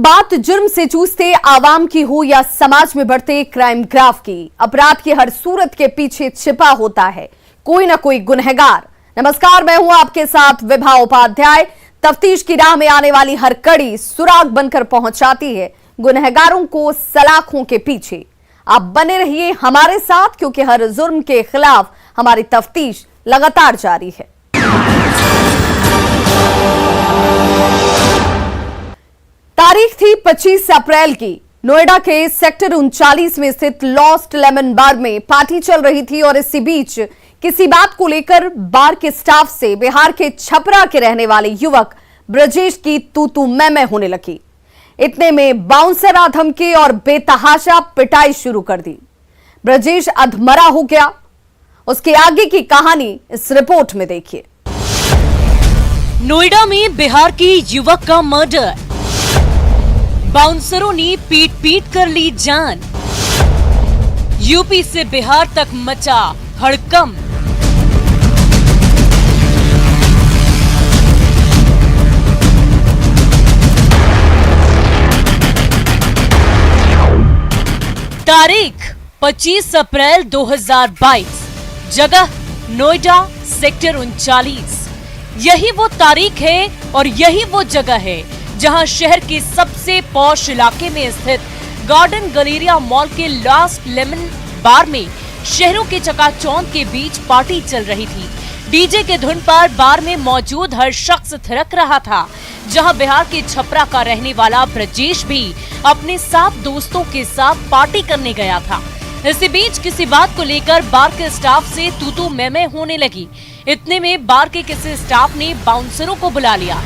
बात जुर्म से जूझते आवाम की हो या समाज में बढ़ते क्राइम ग्राफ की, अपराध की हर सूरत के पीछे छिपा होता है कोई ना कोई गुनहगार। नमस्कार, मैं हूं आपके साथ विभा उपाध्याय। तफ्तीश की राह में आने वाली हर कड़ी सुराग बनकर पहुंचाती है गुनहगारों को सलाखों के पीछे। आप बने रहिए हमारे साथ, क्योंकि हर जुर्म के खिलाफ हमारी तफ्तीश लगातार जारी है। तारीख थी 25 अप्रैल की। नोएडा के सेक्टर 39 में स्थित लॉस्ट लेमन बार में पार्टी चल रही थी और इसी बीच किसी बात को लेकर बार के स्टाफ से बिहार के छपरा के रहने वाले युवक ब्रजेश की तू मैं होने लगी। इतने में बाउंसर आ धमके और बेतहाशा पिटाई शुरू कर दी। ब्रजेश अधमरा हो गया। उसके आगे की कहानी इस रिपोर्ट में देखिए। नोएडा में बिहार के युवक का मर्डर, बाउंसरों ने पीट पीट कर ली जान। यूपी से बिहार तक मचा हड़कंप। तारीख 25 अप्रैल 2022, जगह नोएडा सेक्टर 39। यही वो तारीख है और यही वो जगह है जहां शहर के सबसे पॉश इलाके में स्थित गार्डन गैलेरिया मॉल के लॉस्ट लेमन बार में शहरों के चकाचौंध के बीच पार्टी चल रही थी। डीजे के धुन पर बार में मौजूद हर शख्स थिरक रहा था। जहां बिहार के छपरा का रहने वाला ब्रजेश भी अपने 7 दोस्तों के साथ पार्टी करने गया था। इसी बीच किसी बात को लेकर बार के स्टाफ से तू मैं होने लगी। इतने में बार के किसी स्टाफ ने बाउंसरों को बुला लिया।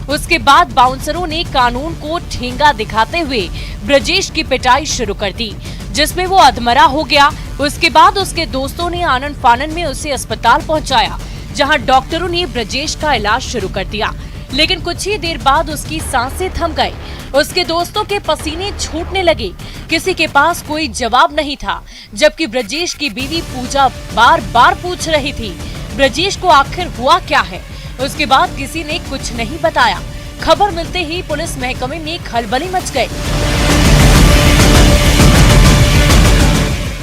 उसके बाद बाउंसरों ने कानून को ठेंगा दिखाते हुए ब्रजेश की पिटाई शुरू कर दी, जिसमें वो अधमरा हो गया। उसके बाद उसके दोस्तों ने आनन फानन में उसे अस्पताल पहुंचाया, जहां डॉक्टरों ने ब्रजेश का इलाज शुरू कर दिया। लेकिन कुछ ही देर बाद उसकी सांसें थम गई। उसके दोस्तों के पसीने छूटने लगे। किसी के पास कोई जवाब नहीं था, जबकि ब्रजेश की बीवी पूजा बार बार पूछ रही थी ब्रजेश को आखिर हुआ क्या है। उसके बाद किसी ने कुछ नहीं बताया। खबर मिलते ही पुलिस महकमे में खलबली मच गई।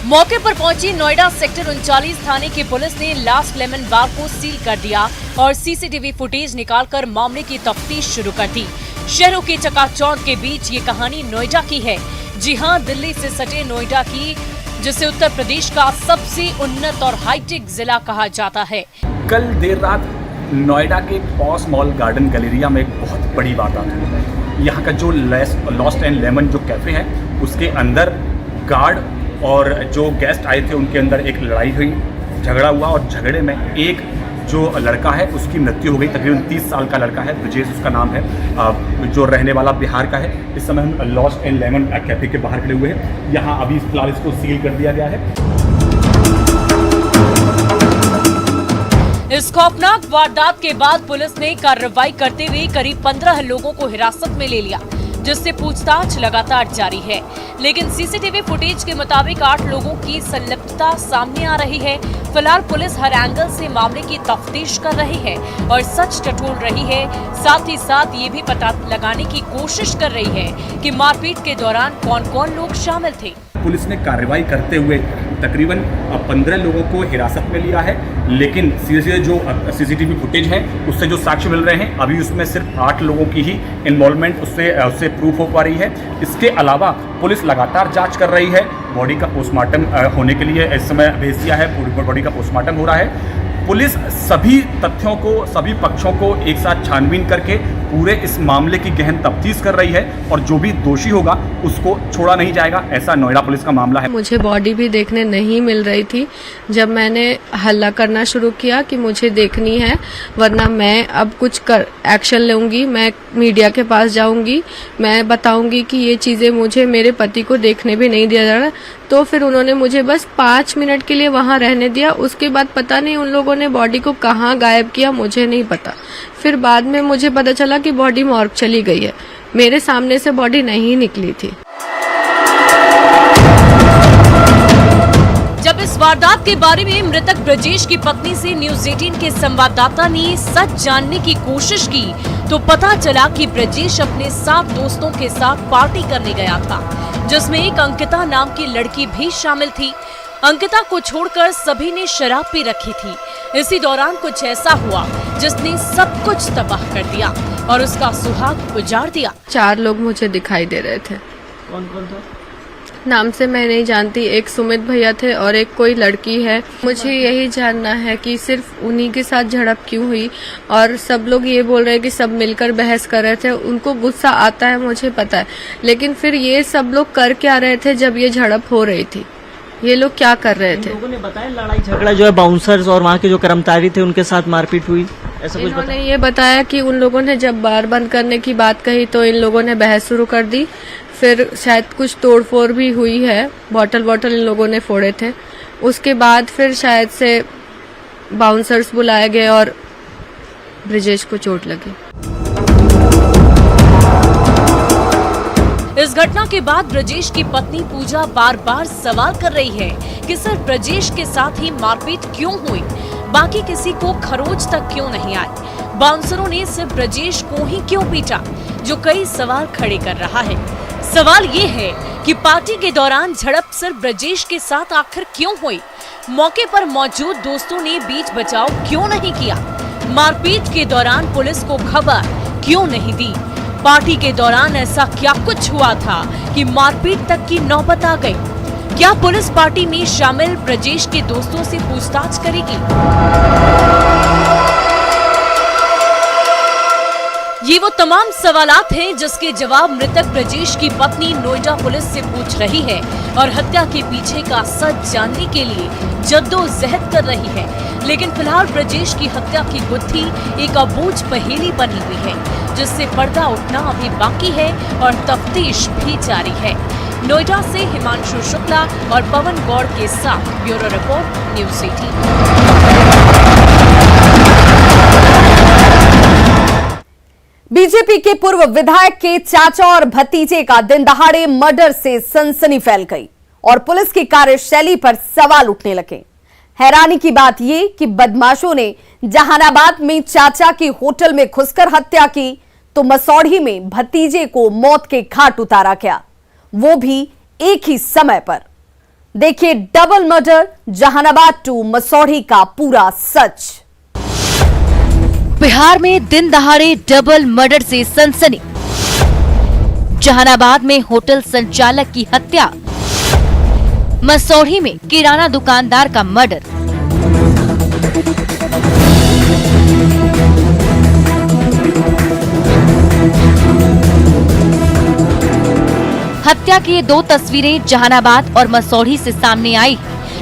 मौके पर पहुंची नोएडा सेक्टर 39 थाने की पुलिस ने लास्ट लेमन बार को सील कर दिया और सीसीटीवी फुटेज निकालकर मामले की तफ्तीश शुरू कर दी। शहरों के चकाचौंध के बीच ये कहानी नोएडा की है। जी हां, दिल्ली से सटे नोएडा की, जिसे उत्तर प्रदेश का सबसे उन्नत और हाईटेक जिला कहा जाता है। कल देर रात नोएडा के पॉस मॉल गार्डन गैलेरिया में एक बहुत बड़ी वारदात हुई। यहाँ का जो लॉस्ट एंड लेमन जो कैफ़े है, उसके अंदर गार्ड और जो गेस्ट आए थे उनके अंदर एक लड़ाई हुई, झगड़ा हुआ और झगड़े में एक जो लड़का है उसकी मृत्यु हो गई। तकरीबन 30 साल का लड़का है, ब्रजेश उसका नाम है, जो रहने वाला बिहार का है। इस समय हम लॉस्ट एंड लेमन कैफ़े के बाहर खड़े हुए हैं। यहाँ अभी फिलहाल इसको सील कर दिया गया है। इस खौफनाक वारदात के बाद पुलिस ने कार्रवाई करते हुए करीब 15 लोगों को हिरासत में ले लिया, जिससे पूछताछ लगातार जारी है। लेकिन सीसीटीवी फुटेज के मुताबिक 8 लोगों की संलिप्तता सामने आ रही है। फिलहाल पुलिस हर एंगल से मामले की तफ्तीश कर रही है और सच टटोल रही है। साथ ही साथ ये भी पता लगाने की कोशिश कर रही है कि मारपीट के दौरान कौन-कौन लोग शामिल थे। पुलिस ने कार्रवाई करते हुए तकरीबन 15 लोगों को हिरासत में लिया है। लेकिन सीधे जो सीसीटीवी फुटेज है उससे जो साक्ष्य मिल रहे हैं, अभी उसमें सिर्फ 8 लोगों की ही इन्वॉल्वमेंट उससे प्रूफ हो पा रही है। इसके अलावा पुलिस लगातार जांच कर रही है। बॉडी का पोस्टमार्टम होने के लिए इस समय भेज दिया है। पूरी बॉडी का पोस्टमार्टम हो रहा है। पुलिस सभी तथ्यों को, सभी पक्षों को एक साथ छानबीन करके पूरे इस मामले की गहन तफ्तीश कर रही है और जो भी दोषी होगा उसको छोड़ा नहीं जाएगा। ऐसा नोएडा पुलिस का मामला है। मुझे बॉडी भी देखने नहीं मिल रही थी। जब मैंने हल्ला करना शुरू किया कि मुझे देखनी है, वरना मैं अब कुछ एक्शन लूंगी, मैं मीडिया के पास जाऊंगी, मैं बताऊंगी कि ये चीजें मुझे मेरे पति को देखने भी नहीं दिया जा रहा, तो फिर उन्होंने मुझे बस 5 मिनट के लिए वहां रहने दिया। उसके बाद पता नहीं उन लोगों ने बॉडी को कहाँ गायब किया, मुझे नहीं पता। फिर बाद में मुझे पता चला कि बॉडी मॉर्ग चली गई है। मेरे सामने से बॉडी नहीं निकली थी। जब इस वारदात के बारे में मृतक ब्रजेश की पत्नी से न्यूज़ 18 के संवाददाता ने सच जानने की कोशिश की तो पता चला कि ब्रजेश अपने 7 दोस्तों के साथ पार्टी करने गया था, जिसमें एक अंकिता नाम की लड़की भी शामिल थी। अंकिता को छोड़कर सभी ने शराब पी रखी थी। इसी दौरान कुछ ऐसा हुआ जिसने सब कुछ तबाह कर दिया और उसका सुहाग उजाड़ दिया। 4 लोग मुझे दिखाई दे रहे थे। कौन कौन था? नाम से मैं नहीं जानती, एक सुमित भैया थे और एक कोई लड़की है। मुझे यही जानना है कि सिर्फ उन्हीं के साथ झड़प क्यों हुई, और सब लोग ये बोल रहे हैं कि सब मिलकर बहस कर रहे थे। उनको गुस्सा आता है, मुझे पता है, लेकिन फिर ये सब लोग कर क्या रहे थे जब ये झड़प हो रही थी? ये लोग क्या कर रहे थे? लोगों ने बताया लड़ाई झगड़ा जो है बाउंसर्स और वहाँ के जो कर्मचारी थे उनके साथ मारपीट हुई, ऐसा कुछ इन्होंने ये बताया कि उन लोगों ने जब बार बंद करने की बात कही तो इन लोगों ने बहस शुरू कर दी। फिर शायद कुछ तोड़फोड़ भी हुई है, बॉटल इन लोगों ने फोड़े थे। उसके बाद फिर शायद से बाउंसर्स बुलाए गए और ब्रिजेश को चोट लगी। इस घटना के बाद ब्रजेश की पत्नी पूजा बार बार सवाल कर रही है कि सिर्फ ब्रजेश के साथ ही मारपीट क्यों हुई, बाकी किसी को खरोच तक क्यों नहीं आई। बाउंसरों ने सिर्फ ब्रजेश को ही क्यों पीटा, जो कई सवाल खड़े कर रहा है। सवाल ये है कि पार्टी के दौरान झड़प सिर्फ ब्रजेश के साथ आखिर क्यों हुई? मौके पर मौजूद दोस्तों ने बीच बचाव क्यों नहीं किया? मारपीट के दौरान पुलिस को खबर क्यों नहीं दी? पार्टी के दौरान ऐसा क्या कुछ हुआ था कि मारपीट तक की नौबत आ गई? क्या पुलिस पार्टी में शामिल ब्रजेश के दोस्तों से पूछताछ करेगी? ये वो तमाम सवालात हैं जिसके जवाब मृतक ब्रजेश की पत्नी नोएडा पुलिस से पूछ रही है और हत्या के पीछे का सच जानने के लिए जद्दोजहद कर रही है। लेकिन फिलहाल ब्रजेश की हत्या की गुत्थी एक अबूझ पहेली बनी हुई है, जिससे पर्दा उठना अभी बाकी है और तफ्तीश भी जारी है। नोएडा से हिमांशु शुक्ला और पवन गौड़ के साथ ब्यूरो रिपोर्ट, न्यूज़ 18। बीजेपी के पूर्व विधायक के चाचा और भतीजे का दिन दहाड़े मर्डर से सनसनी फैल गई और पुलिस की कार्यशैली पर सवाल उठने लगे। हैरानी की बात यह कि बदमाशों ने जहानाबाद में चाचा की होटल में घुसकर हत्या की तो मसौढ़ी में भतीजे को मौत के घाट उतारा गया, वो भी एक ही समय पर। देखिए double murder Jahanabad to Masaurhi का पूरा सच। बिहार में दिन दहाड़े डबल मर्डर से सनसनी। जहानाबाद में होटल संचालक की हत्या, मसौढ़ी में किराना दुकानदार का मर्डर। हत्या की ये 2 तस्वीरें जहानाबाद और मसौढ़ी से सामने आई,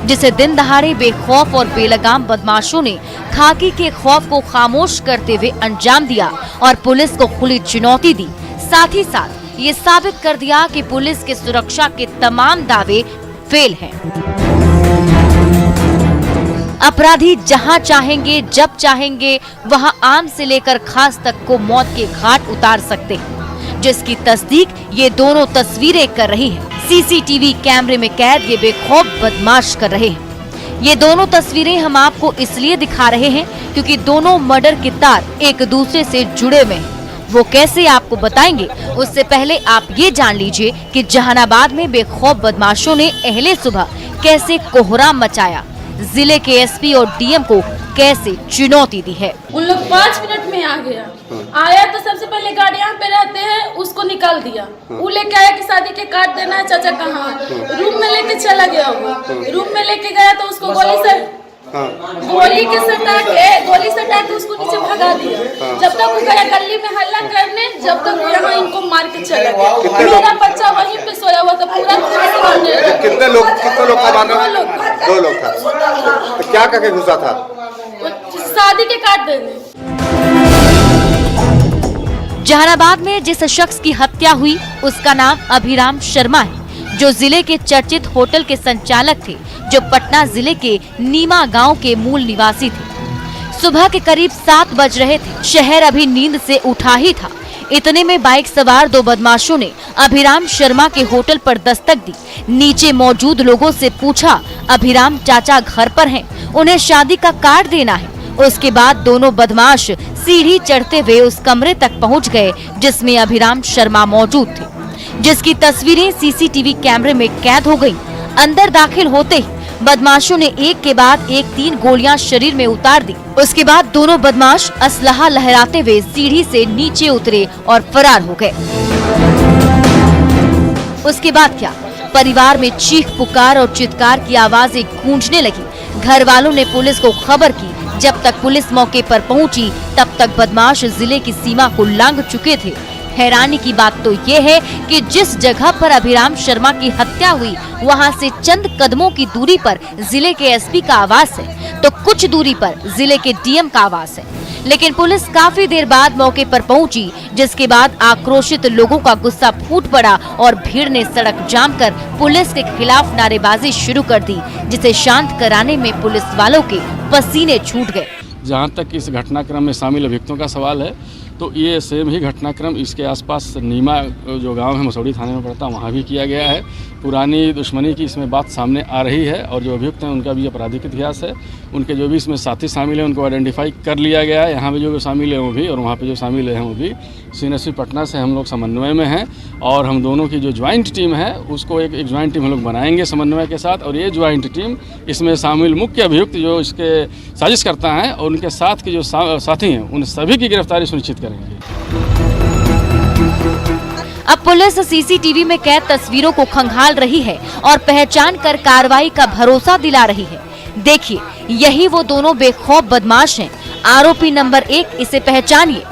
जिसे दिन दहाड़े बेखौफ और बेलगाम बदमाशों ने खाकी के खौफ को खामोश करते हुए अंजाम दिया और पुलिस को खुली चुनौती दी। साथ ही साथ ये साबित कर दिया कि पुलिस के सुरक्षा के तमाम दावे फेल हैं। अपराधी जहां चाहेंगे जब चाहेंगे वहां आम से लेकर खास तक को मौत के घाट उतार सकते हैं, जिसकी तस्दीक ये दोनों तस्वीरें कर रही हैं। सीसीटीवी कैमरे में कैद ये बेखौफ बदमाश कर रहे हैं। ये दोनों तस्वीरें हम आपको इसलिए दिखा रहे हैं क्योंकि दोनों मर्डर के तार एक दूसरे से जुड़े हुए हैं। वो कैसे आपको बताएंगे, उससे पहले आप ये जान लीजिए कि जहानाबाद में बेखौफ बदमाशों ने अहले सुबह कैसे कोहराम मचाया, जिले के एसपी और डीएम को कैसे चुनौती दी है। उन लोग 5 मिनट में आ गया। आया तो सबसे पहले गाड़ी यहाँ पे रहते हैं, उसको निकाल दिया। वो लेके आया कि शादी के कार्ड देना है, चाचा कहाँ है? रूम में लेके चला गया वो। रूम में लेके गया तो उसको गोली सटा के उसको नीचे भगा दिया। जब तक वो गया गली में हल्ला करने, जब तक वो यहाँ इनको मार के चला गया। मेरा बच्चा वहीं पे सोया हुआ था पूरा। कितने लोग का मारना? 2 लोग था। तो क्या करके घुसा था? शादी के कार्ड देने। जहानाबाद में जिस शख्स की हत्या हुई उसका नाम अभिराम शर्मा है, जो जिले के चर्चित होटल के संचालक थे, जो पटना जिले के नीमा गांव के मूल निवासी थे। सुबह के करीब 7 बज रहे थे। शहर अभी नींद से उठा ही था। इतने में बाइक सवार 2 बदमाशों ने अभिराम शर्मा के होटल पर दस्तक दी। नीचे मौजूद लोगों से पूछा, अभिराम चाचा घर पर हैं, उन्हें शादी का कार्ड देना है। उसके बाद दोनों बदमाश सीढ़ी चढ़ते हुए उस कमरे तक पहुंच गए जिसमें अभिराम शर्मा मौजूद थे, जिसकी तस्वीरें सीसीटीवी कैमरे में कैद हो गयी। अंदर दाखिल होते ही बदमाशों ने एक के बाद एक 3 गोलियां शरीर में उतार दी। उसके बाद दोनों बदमाश असलहा लहराते हुए सीढ़ी से नीचे उतरे और फरार हो गए। उसके बाद क्या, परिवार में चीख पुकार और चित्कार की आवाजें गूंजने लगी। घर वालों ने पुलिस को खबर की। जब तक पुलिस मौके पर पहुंची तब तक बदमाश जिले की सीमा को लांघ चुके थे। हैरानी की बात तो ये है कि जिस जगह पर अभिराम शर्मा की हत्या हुई वहां से चंद कदमों की दूरी पर जिले के एसपी का आवास है, तो कुछ दूरी पर जिले के डीएम का आवास है। लेकिन पुलिस काफी देर बाद मौके पर पहुंची, जिसके बाद आक्रोशित लोगों का गुस्सा फूट पड़ा और भीड़ ने सड़क जाम कर पुलिस के खिलाफ नारेबाजी शुरू कर दी, जिसे शांत कराने में पुलिस वालों के पसीने छूट गए। जहाँ तक इस घटनाक्रम में शामिल अभियुक्तों का सवाल है, तो ये सेम ही घटनाक्रम इसके आसपास नीमा जो गांव है मसौड़ी थाने में पड़ता, वहाँ भी किया गया है। पुरानी दुश्मनी की इसमें बात सामने आ रही है और जो अभियुक्त हैं उनका भी आपराधिक इतिहास है। उनके जो भी इसमें साथी शामिल हैं उनको आइडेंटिफाई कर लिया गया है। यहाँ पे जो शामिल है वो भी और वहाँ पे जो शामिल हैं वो भी सीएनएसपी पटना से हम लोग समन्वय में हैं और हम दोनों की जो ज्वाइंट टीम है उसको एक ज्वाइंट टीम हम लोग बनाएंगे समन्वय के साथ। और ये ज्वाइंट टीम इसमें शामिल मुख्य अभियुक्त जो इसके साजिश करता है और उनके साथ के जो साथी हैं उन सभी की गिरफ्तारी सुनिश्चित करेंगे। अब पुलिस सीसीटीवी में कैद तस्वीरों को खंगाल रही है और पहचान कर कार्रवाई का भरोसा दिला रही है। देखिए, यही वो दोनों बेखौफ बदमाश हैं। आरोपी नंबर 1 इसे पहचानिए,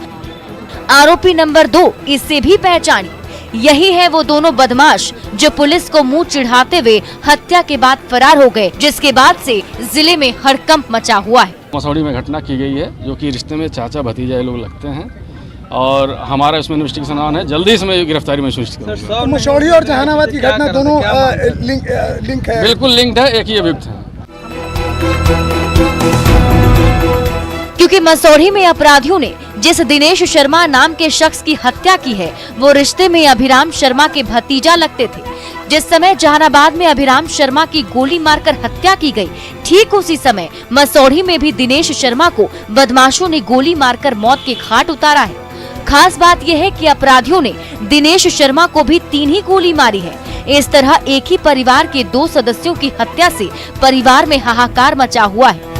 आरोपी नंबर 2 इसे भी पहचानिए। यही है वो दोनों बदमाश जो पुलिस को मुंह चिढ़ाते हुए हत्या के बाद फरार हो गए, जिसके बाद से जिले में हड़कंप मचा हुआ है। मसौड़ी में घटना की गई है जो कि रिश्ते में चाचा भतीजा लोग लगते हैं और हमारा इसमें इन्वेस्टिगेशन ऑन है। जल्दी इसमें गिरफ्तारी में सुनिश्चित करेंगे। तो मसौड़ी और जहानाबाद की घटना दोनों लिंक है? बिल्कुल लिंक्ड है, एक ही अभियुक्त है। क्योंकि मसौड़ी में अपराधियों ने जिस दिनेश शर्मा नाम के शख्स की हत्या की है वो रिश्ते में अभिराम शर्मा के भतीजा लगते थे। जिस समय जहानाबाद में अभिराम शर्मा की गोली मारकर हत्या की गई, ठीक उसी समय मसौड़ी में भी दिनेश शर्मा को बदमाशों ने गोली मारकर मौत के घाट उतारा है। खास बात यह है कि अपराधियों ने दिनेश शर्मा को भी 3 ही गोली मारी है। इस तरह एक ही परिवार के 2 सदस्यों की हत्या से परिवार में हाहाकार मचा हुआ है।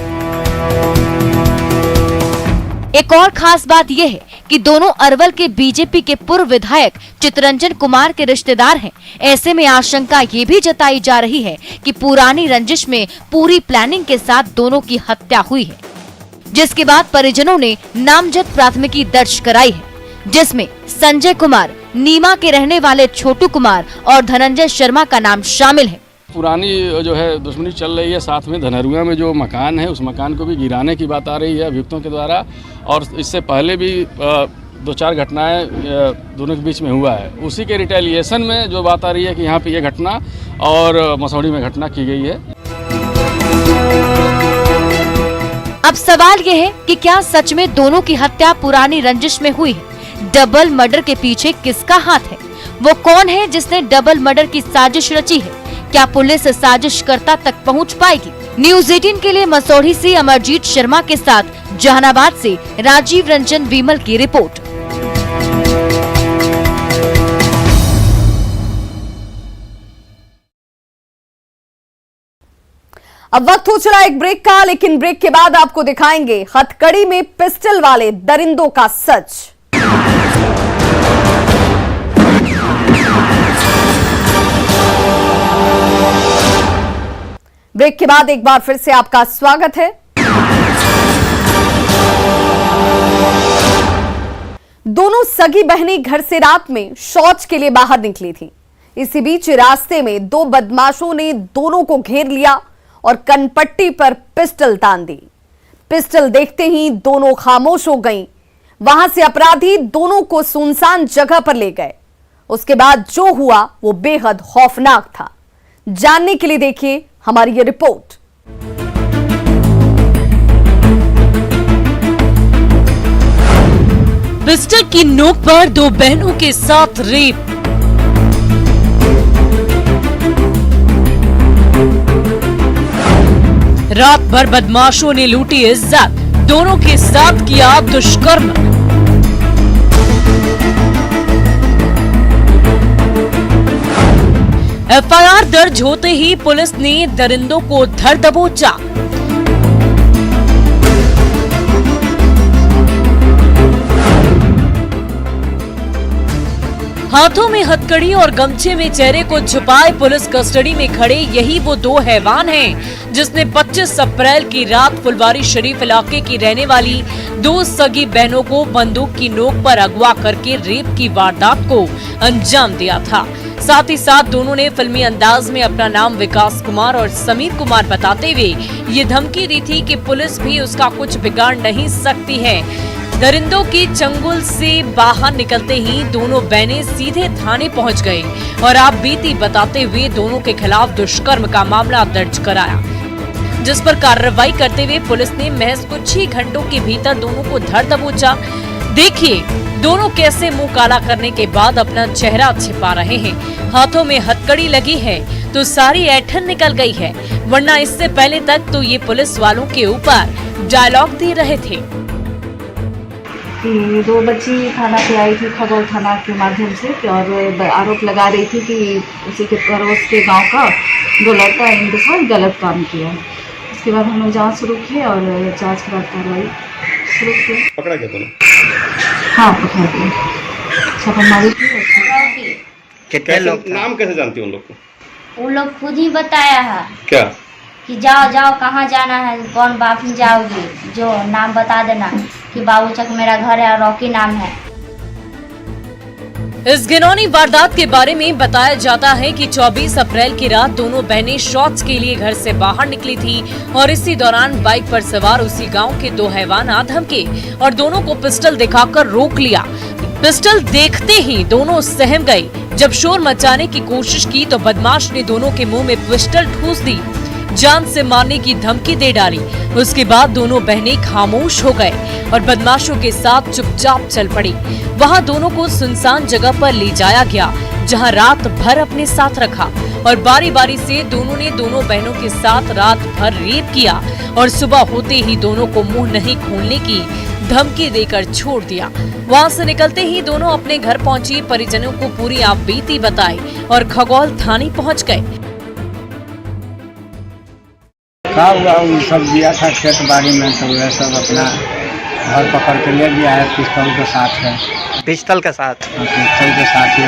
एक और खास बात यह है कि दोनों अरवल के बीजेपी के पूर्व विधायक चितरंजन कुमार के रिश्तेदार हैं। ऐसे में आशंका ये भी जताई जा रही है कि पुरानी रंजिश में पूरी प्लानिंग के साथ दोनों की हत्या हुई है, जिसके बाद परिजनों ने नामजद प्राथमिकी दर्ज कराई है, जिसमें संजय कुमार, नीमा के रहने वाले छोटू कुमार और धनंजय शर्मा का नाम शामिल है। पुरानी जो है दुश्मनी चल रही है, साथ में धनरुआ में जो मकान है उस मकान को भी गिराने की बात आ रही है अभियुक्तों के द्वारा। और इससे पहले भी 2-4 घटनाएं दोनों के बीच में हुआ है। उसी के रिटेलिएशन में जो बात आ रही है कि यहाँ पे ये घटना और मसौड़ी में घटना की गई है। अब सवाल ये है कि क्या सच में दोनों की हत्या पुरानी रंजिश में हुई है? डबल मर्डर के पीछे किसका हाथ है? वो कौन है जिसने डबल मर्डर की साजिश रची है? क्या पुलिस साजिशकर्ता तक पहुंच पाएगी? न्यूज़ 18 के लिए मसौड़ी से अमरजीत शर्मा के साथ जहानाबाद से राजीव रंजन विमल की रिपोर्ट। अब वक्त हो चला एक ब्रेक का, लेकिन ब्रेक के बाद आपको दिखाएंगे हथकड़ी में पिस्टल वाले दरिंदों का सच। ब्रेक के बाद एक बार फिर से आपका स्वागत है। दोनों सगी बहनें घर से रात में शौच के लिए बाहर निकली थी। इसी बीच रास्ते में 2 बदमाशों ने दोनों को घेर लिया और कनपट्टी पर पिस्टल तान दी। पिस्टल देखते ही दोनों खामोश हो गईं। वहां से अपराधी दोनों को सुनसान जगह पर ले गए। उसके बाद जो हुआ वो बेहद खौफनाक था। जानने के लिए देखिए हमारी ये रिपोर्ट। पिस्टल की नोक पर 2 बहनों के साथ रेप। रात भर बदमाशों ने लूटी इज्जत, दोनों के साथ किया दुष्कर्म। एफआईआर दर्ज होते ही पुलिस ने दरिंदों को धर दबोचा। हाथों में हथकड़ी और गमछे में चेहरे को छुपाए पुलिस कस्टडी में खड़े यही वो दो हैवान हैं जिसने 25 अप्रैल की रात फुलवारी शरीफ इलाके की रहने वाली दो सगी बहनों को बंदूक की नोक पर अगवा करके रेप की वारदात को अंजाम दिया था। साथ ही साथ दोनों ने फिल्मी अंदाज में अपना नाम विकास कुमार और समीर कुमार बताते हुए ये धमकी दी थी कि पुलिस भी उसका कुछ बिगाड़ नहीं सकती है। दरिंदों की चंगुल से बाहर निकलते ही दोनों बहनें सीधे थाने पहुंच गए और आप बीती बताते हुए दोनों के खिलाफ दुष्कर्म का मामला दर्ज कराया, जिस पर कार्रवाई करते हुए पुलिस ने महज कुछ ही घंटों के भीतर दोनों को धर दबोचा। देखिए दोनों कैसे मुंह काला करने के बाद अपना चेहरा छिपा रहे हैं। हाथों में हथकड़ी लगी है तो सारी ऐठन निकल गई है, वरना इससे पहले तक तो ये पुलिस वालों के ऊपर डायलॉग दे रहे थे। कि दो बच्ची थाना पे आई थी खगौल थाना के माध्यम से और आरोप लगा रही थी कि उसी के पड़ोस के गांव का दो लड़का इनके साथ गलत काम किया। उसके बाद हम लोग जाँच शुरू किए और जाँच के बाद कार्रवाई शुरू की। पकड़ा गया दोनों? हाँ पकड़ा गया, छापेमारी की। कितने लोग? नाम कैसे जानती हो उन लोग को? वो लोग खुद ही बताया है क्या कि जाओ जाओ कहाँ जाना है, कौन बापी जाओगी, जो नाम बता देना कि बाबूचक मेरा घर है और रॉकी नाम है। इस घिनौनी वारदात के बारे में बताया जाता है कि 24 अप्रैल की रात दोनों बहनें शौच के लिए घर से बाहर निकली थी और इसी दौरान बाइक पर सवार उसी गांव के दो हैवान आ धमके और दोनों को पिस्टल दिखाकर रोक लिया। पिस्टल देखते ही दोनों सहम गए। जब शोर मचाने की कोशिश की तो बदमाश ने दोनों के मुंह में पिस्टल ठूस दी, जान से मारने की धमकी दे डाली। उसके बाद दोनों बहनें खामोश हो गए और बदमाशों के साथ चुपचाप चल पड़ी। वहां दोनों को सुनसान जगह पर ले जाया गया, जहां रात भर अपने साथ रखा और बारी बारी से दोनों ने दोनों बहनों के साथ रात भर रेप किया और सुबह होते ही दोनों को मुंह नहीं खोलने की धमकी देकर छोड़ दिया। वहां से निकलते ही दोनों अपने घर पहुंची, परिजनों को पूरी आपबीती बताई और खगौल थाने पहुंच गए। क्या हुआ उन सब दिया था खेत बाड़ी में, सब वह सब अपना घर पकड़ के ले गया है पिस्तौल के साथ है। पिस्टल के साथ? पिस्तौल के साथ ही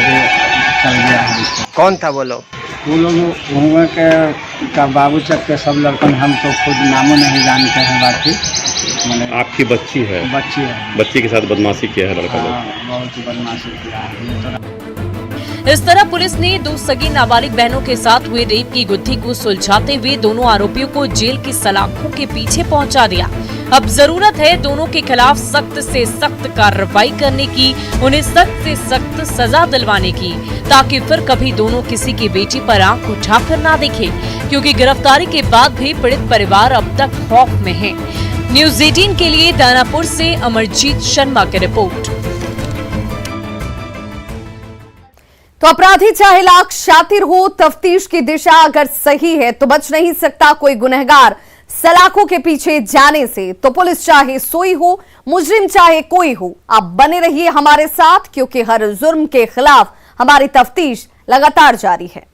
चल गया है। कौन था वो लोग? वो लोग हुए के बाबूचक के सब लड़कन, हम तो खुद नामों नहीं जानते हैं। बाकी मैंने आपकी बच्ची है? बच्ची है। बच्ची के साथ बदमाशी किया है लड़का? बहुत बदमाशी किया है। इस तरह पुलिस ने दो सगी नाबालिग बहनों के साथ हुए रेप की गुत्थी को सुलझाते हुए दोनों आरोपियों को जेल की सलाखों के पीछे पहुंचा दिया। अब जरूरत है दोनों के खिलाफ सख्त से सख्त कार्रवाई करने की, उन्हें सख्त से सख्त सजा दिलवाने की, ताकि फिर कभी दोनों किसी की बेटी पर आंख उठाकर ना देखे, क्योंकि गिरफ्तारी के बाद भी पीड़ित परिवार अब तक खौफ में है। न्यूज़ 18 के लिए दानापुर से अमरजीत शर्मा की रिपोर्ट। तो अपराधी चाहे लाख शातिर हो, तफ्तीश की दिशा अगर सही है तो बच नहीं सकता कोई गुनहगार सलाखों के पीछे जाने से। तो पुलिस चाहे सोई हो, मुजरिम चाहे कोई हो, आप बने रहिए हमारे साथ, क्योंकि हर जुर्म के खिलाफ हमारी तफ्तीश लगातार जारी है।